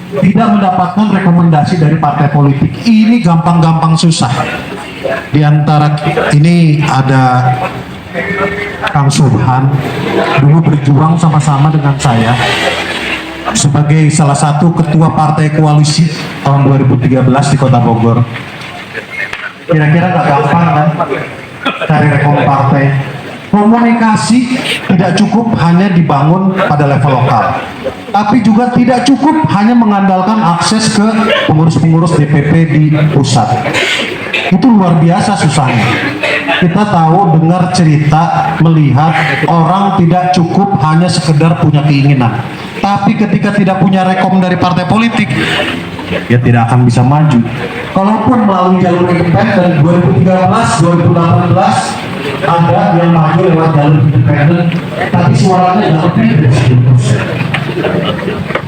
tidak mendapatkan rekomendasi dari partai politik. Ini gampang-gampang susah. Di antara ini ada Kang Subhan, dulu berjuang sama-sama dengan saya sebagai salah satu ketua partai koalisi tahun 2013 di Kota Bogor. Kira-kira gak gampang kan cari rekom partai. Komunikasi tidak cukup hanya dibangun pada level lokal, tapi juga tidak cukup hanya mengandalkan akses ke pengurus-pengurus DPP di pusat. Itu luar biasa susahnya. Kita tahu, dengar cerita, melihat orang tidak cukup hanya sekedar punya keinginan, tapi ketika tidak punya rekom dari partai politik, ya tidak akan bisa maju. Kalaupun melalui jalur independen 2013, 2018 ada yang maju lewat jalur independen, tapi suaranya nggak lebih dari 10%.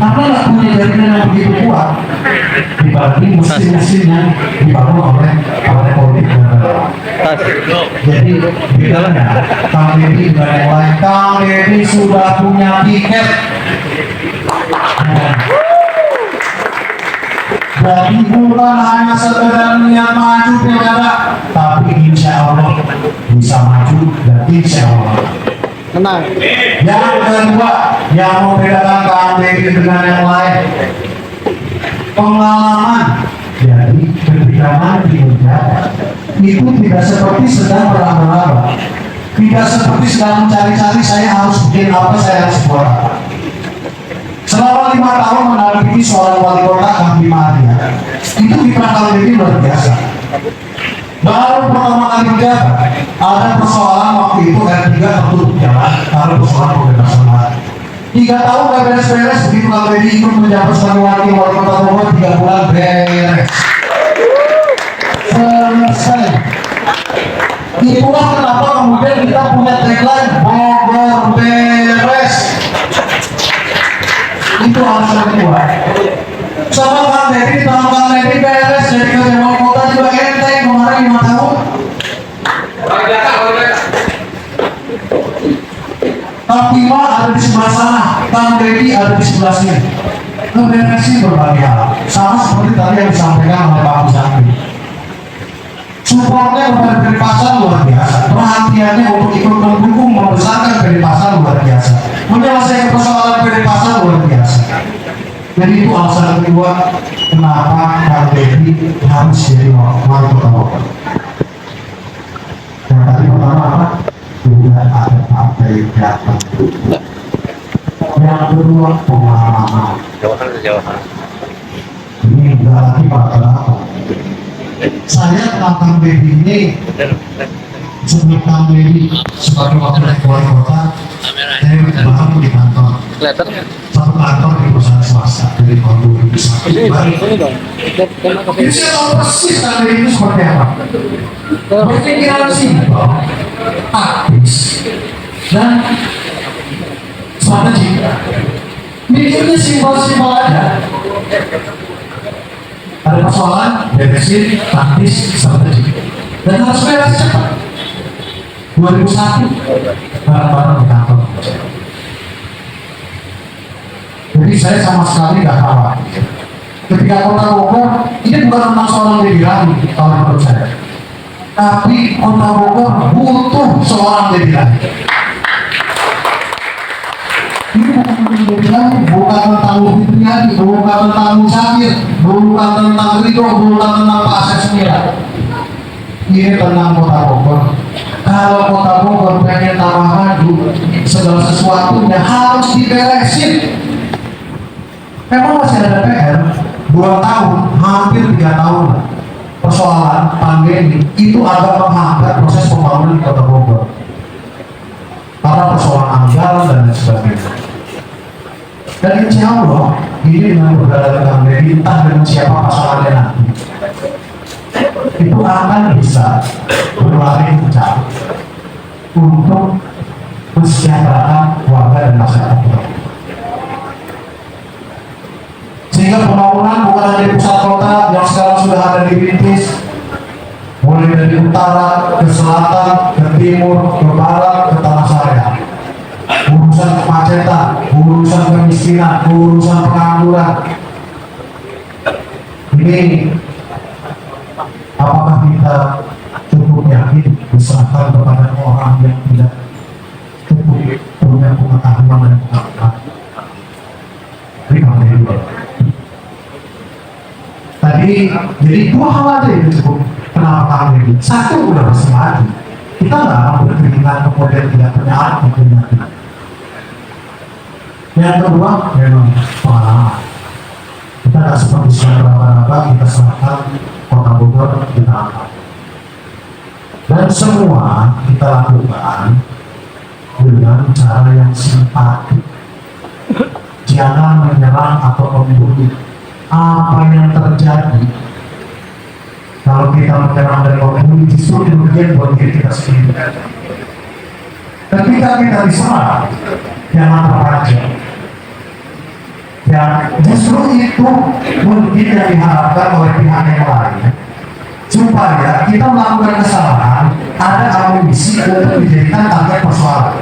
Karena nggak punya jaringan yang begitu kuat dibanding mesin-mesin yang dibangun oleh partai politik dan relawan. Jadi bedanya Kang Deddy dengan yang lain, Kang Deddy sudah punya tiket. Jadi bukan hanya sekedar niat maju pilkada, tapi insya Allah bisa maju dan insya Allah Tenang. Yang kedua, yang membedakan Kang Deddy dengan yang lain, pengalaman. Jadi ketika maju menjabat itu tidak seperti sedang beraba-aba, tidak seperti sedang mencari-cari saya harus bikin apa, saya harus buat apa. Selama 5 tahun mendampingi seorang wali kota Kang Bima Arya, itu kiprah Kang Deddy luar biasa. Baru pertama kali menjabat, ada persoalan waktu itu R3 tertutup jalan karena persoalan pembebasan lahan. 3 tahun gak beres-beres, begitu Kang Deddy ikut menjabat sebagai wali kota Bogor, 3 bulan beres. Selesai. Itulah kenapa kemudian kita punya tagline Bogor beres. Itu alasan kedua. Sama Kang Deddy, tahun Kang Deddy beres jadi ketua wali kota juga enteng kemarin 5 tahun. Kang Bima ada di sebelah sana, Kang Deddy ada di sebelah sini. Ngeberesin berbagai hal, sama seperti tadi yang disampaikan oleh Pak Muzaki. Supportnya kepada Pd Pasar luar biasa, perhatiannya untuk ikut mendukung membesarkan Pd Pasar luar biasa, menyelesaikan persoalan Pd Pasar luar biasa. Jadi itu alasan kedua kenapa Kang Deddy harus jadi wali kota Bogor. Yang tadi pertama apa? Sudah ada partai datang. Yang kedua pengalaman. Ini enggak lagi partai apa? Saya kenal Kang Deddy ini sebelum Kang Deddy sebagai wakil wali kota, saya bahkan di kantor. Satu kantor di perusahaan swasta dari tahun 2001. Jadi saya tahu persis Kang Deddy itu seperti apa. Berpikiran simpel, taktis, dan strategi. Mikirnya simpel-simpel aja. Ada persoalan, beresin, taktis, strategi. Dan harus beres cepat. 2001, barang-barang di kantor. Jadi saya sama sekali nggak khawatir. Ketika Kota Bogor, ini bukan tentang seorang Deddy lagi, kalau menurut saya. Tapi Kota Bogor butuh seorang Deddy lagi. Ini bukan tentang Luhut Binsar, bukan tentang Musafir, bukan tentang Ridho, bukan tentang Pak Asep Semira. Ini tentang Kota Bogor. Kalau Kota Bogor pengen tambah maju, segala sesuatunya harus diberesin. Memang masih ada PR 2 tahun, hampir 3 tahun persoalan pandemi itu agak menghambat proses pembangunan di Kota Bogor karena persoalan anggaran dan lain sebagainya. Dan insya Allah ini dengan bergabung Kang Deddy, entah dengan siapa pasangannya nanti, itu akan bisa berlari kencang untuk mensejahterakan warga dan masyarakat. Sehingga pembangunan bukan hanya di pusat kota yang sekarang sudah ada dirintis, mulai dari utara ke selatan, ke timur, ke barat, ke tanah Sariah. Urusan kemacetan, urusan kemiskinan, urusan pengangguran, Ini apakah kita cukup yakin diserahkan kepada orang yang tidak cukup punya pengetahuan dan pengalaman? Ini kami dulu. Tadi jadi dua hal aja yang cukup. Kenapa kami ini? Satu udah bersih. Kita nggak akan berkeringat kemudian tidak punya arti keringat. Yang kedua memang pengalaman. Kita nggak seperti siapa-siapa kita serahkan Kota Bogor kita angkat. Dan semua kita lakukan dengan cara yang simpatik. Jangan menyerang atau membunuh. Apa yang terjadi kalau kita menyerang dan membunuh justru kemudian buat diri kita sendiri. Ketika kita diserang, jangan terpancing. Ya, justru itu mungkin yang diharapkan oleh pihak yang lain, supaya kita melakukan kesalahan ada amunisi untuk dijadikan target persoalan.